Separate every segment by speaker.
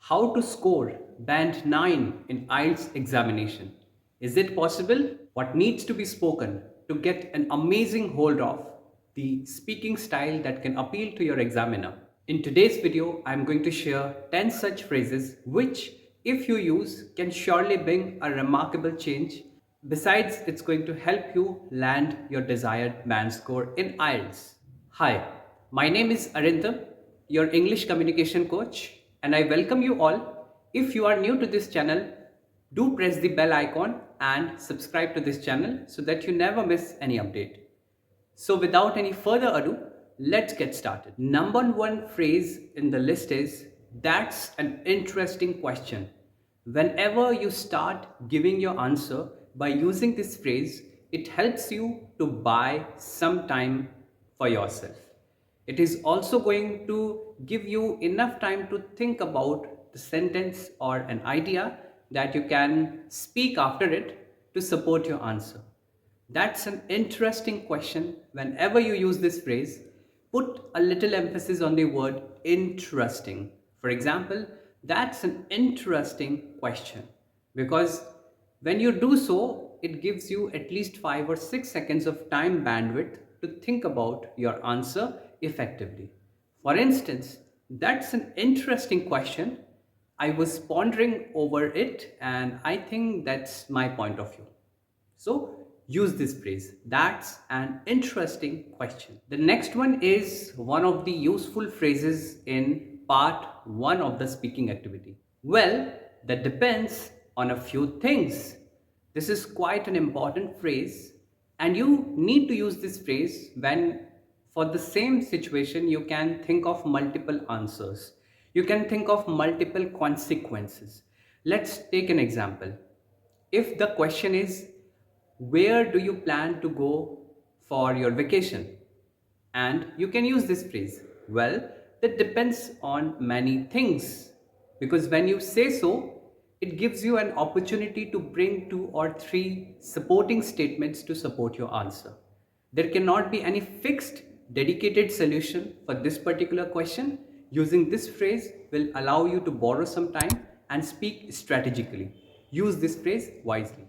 Speaker 1: How to score band 9 in IELTS examination. Is it possible? What needs to be spoken to get an amazing hold of the speaking style that can appeal to your examiner? In today's video, I'm going to share 10 such phrases which, if you use, can surely bring a remarkable change. Besides, it's going to help you land your desired band score in IELTS. Hi, my name is Arindam, your English communication coach, and I welcome you all. If you are new to this channel, do press the bell icon and subscribe to this channel so that you never miss any update. So without any further ado, let's get started. Number one phrase in the list is, "That's an interesting question." Whenever you start giving your answer by using this phrase, it helps you to buy some time for yourself. It is also going to give you enough time to think about the sentence or an idea that you can speak after it to support your answer. That's an interesting question. Whenever you use this phrase, put a little emphasis on the word interesting. For example, that's an interesting question. Because when you do so, it gives you at least 5 or 6 seconds of time bandwidth to think about your answer effectively. For instance, that's an interesting question. I was pondering over it and I think that's my point of view. So use this phrase. That's an interesting question. The next one is one of the useful phrases in part 1 of the speaking activity. Well, that depends on a few things. This is quite an important phrase, and you need to use this phrase when, for the same situation, you can think of multiple answers. You can think of multiple consequences. Let's take an example. If the question is, where do you plan to go for your vacation? And you can use this phrase. Well, that depends on many things. Because when you say so, it gives you an opportunity to bring 2 or 3 supporting statements to support your answer. There cannot be any fixed, dedicated solution for this particular question. Using this phrase will allow you to borrow some time and speak strategically. Use this phrase wisely.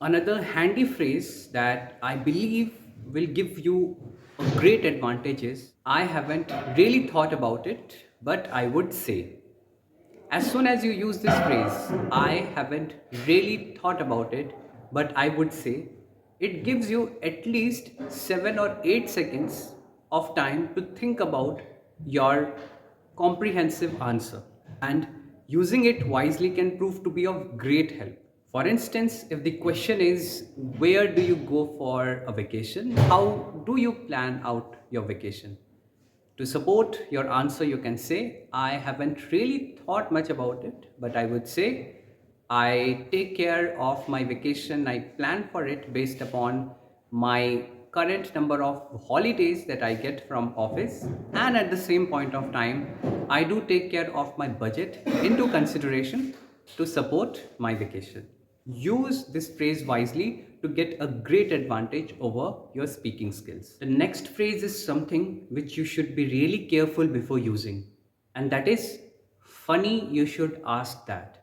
Speaker 1: Another handy phrase that I believe will give you a great advantage is, "I haven't really thought about it, but I would say." As soon as you use this phrase, "I haven't really thought about it, but I would say," it gives you at least 7 or 8 seconds of time to think about your comprehensive answer. And using it wisely can prove to be of great help. For instance, if the question is, where do you go for a vacation? How do you plan out your vacation? To support your answer, you can say, "I haven't really thought much about it, but I would say I take care of my vacation. I plan for it based upon my current number of holidays that I get from office, and at the same point of time, I do take care of my budget into consideration to support my vacation." Use this phrase wisely to get a great advantage over your speaking skills. The next phrase is something which you should be really careful before using, and that is, "Funny you should ask that."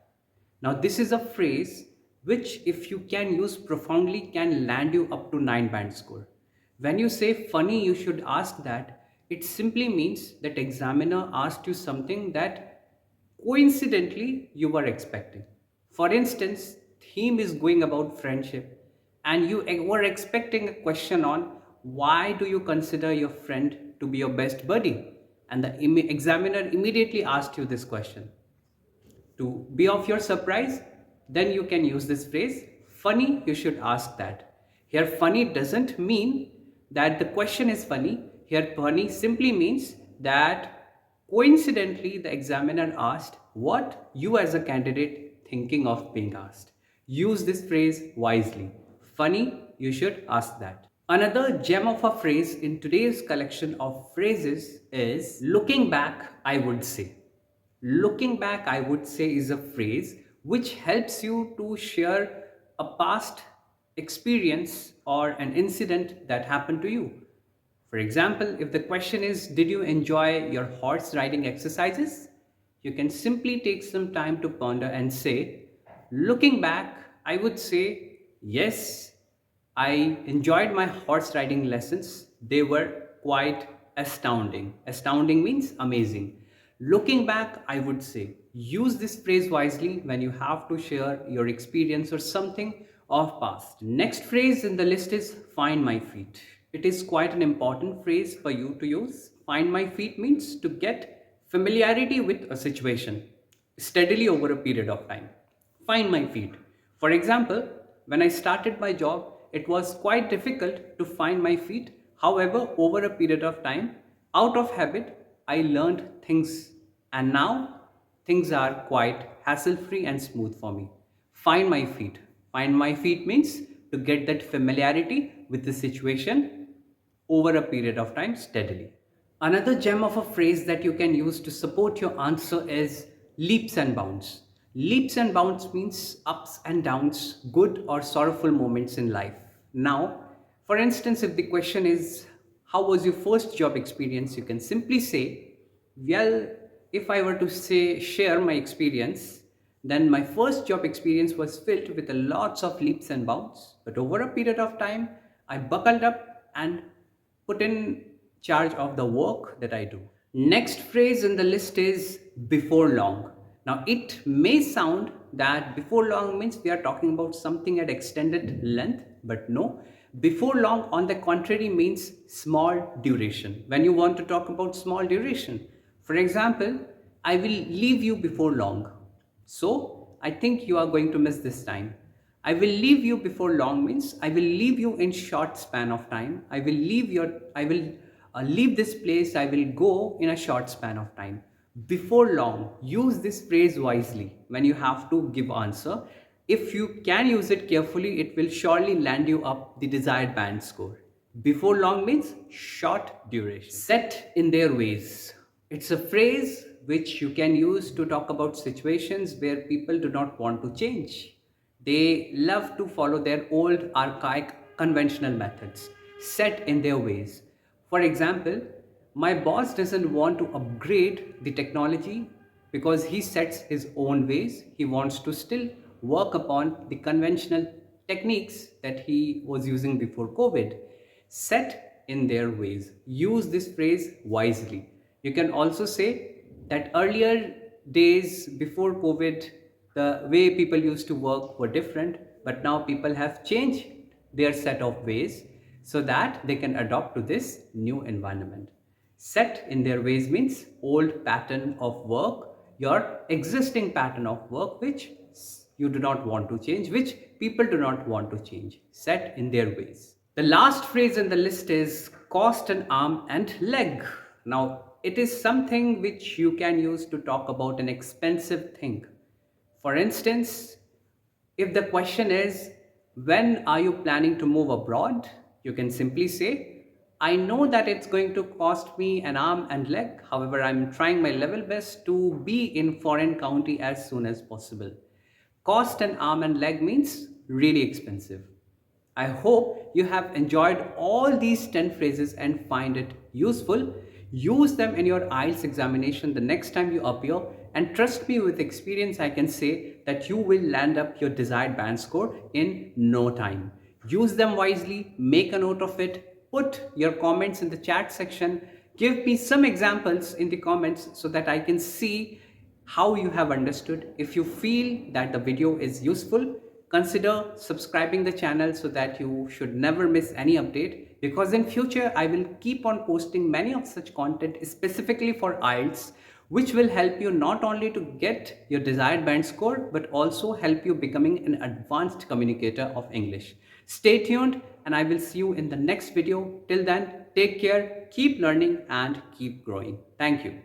Speaker 1: Now, this is a phrase which, if you can use profoundly, can land you up to 9 band score. When you say "funny you should ask that," it simply means that examiner asked you something that coincidentally you were expecting. For instance, theme is going about friendship and you were expecting a question on, "Why do you consider your friend to be your best buddy?" And the examiner immediately asked you this question. To be of your surprise, then you can use this phrase, "Funny you should ask that." Here, funny doesn't mean that the question is funny. Here, funny simply means that coincidentally the examiner asked what you as a candidate thinking of being asked. Use this phrase wisely. Funny you should ask that. Another gem of a phrase in today's collection of phrases is, "Looking back, I would say." Looking back, I would say, is a phrase which helps you to share a past experience or an incident that happened to you. For example, if the question is, "Did you enjoy your horse riding exercises?" You can simply take some time to ponder and say, looking back, I would say, yes, I enjoyed my horse riding lessons. They were quite astounding. Astounding means amazing. Looking back, I would say, use this phrase wisely when you have to share your experience or something of past. Next phrase in the list is find my feet. It is quite an important phrase for you to use. Find my feet means to get familiarity with a situation steadily over a period of time. Find my feet. For example, when I started my job, it was quite difficult to find my feet. However, over a period of time, out of habit, I learned things, and now things are quite hassle free and smooth for me. Find my feet. Find my feet means to get that familiarity with the situation over a period of time steadily. Another gem of a phrase that you can use to support your answer is leaps and bounds. Leaps and bounds means ups and downs, good or sorrowful moments in life. Now, for instance, if the question is, how was your first job experience? You can simply say, well, if I were to say share my experience, then my first job experience was filled with a lots of leaps and bounds. But over a period of time, I buckled up and put in charge of the work that I do. Next phrase in the list is before long. Now, it may sound that before long means we are talking about something at extended length, but no. Before long, on the contrary, means small duration. When you want to talk about small duration, for example, I will leave you before long. So, I think you are going to miss this time. I will leave you before long means I will leave you in short span of time. I will leave this place. I will go in a short span of time. Before long, use this phrase wisely when you have to give answer. If you can use it carefully, it will surely land you up the desired band score. Before long means short duration. Set in their ways. It's a phrase which you can use to talk about situations where people do not want to change. They love to follow their old, archaic, conventional methods, set in their ways. For example, my boss doesn't want to upgrade the technology because he sets his own ways. He wants to still work upon the conventional techniques that he was using before COVID. Set in their ways. Use this phrase wisely. You can also say that earlier days before COVID, the way people used to work were different, but now people have changed their set of ways so that they can adopt to this new environment. Set in their ways means old pattern of work, your existing pattern of work, which you do not want to change, which people do not want to change. Set in their ways. The last phrase in the list is cost an arm and leg. Now, it is something which you can use to talk about an expensive thing. For instance, if the question is, when are you planning to move abroad? You can simply say, I know that it's going to cost me an arm and leg. However, I'm trying my level best to be in foreign county as soon as possible. Cost an arm and leg means really expensive. I hope you have enjoyed all these 10 phrases and find it useful. Use them in your IELTS examination the next time you appear, and trust me, with experience I can say that you will land up your desired band score in no time. Use them wisely, make a note of it, put your comments in the chat section, give me some examples in the comments so that I can see how you have understood. If you feel that the video is useful, consider subscribing the channel so that you should never miss any update, because in future I will keep on posting many of such content specifically for IELTS, which will help you not only to get your desired band score but also help you becoming an advanced communicator of English. Stay tuned and I will see you in the next video. Till then, take care, keep learning and keep growing. Thank you.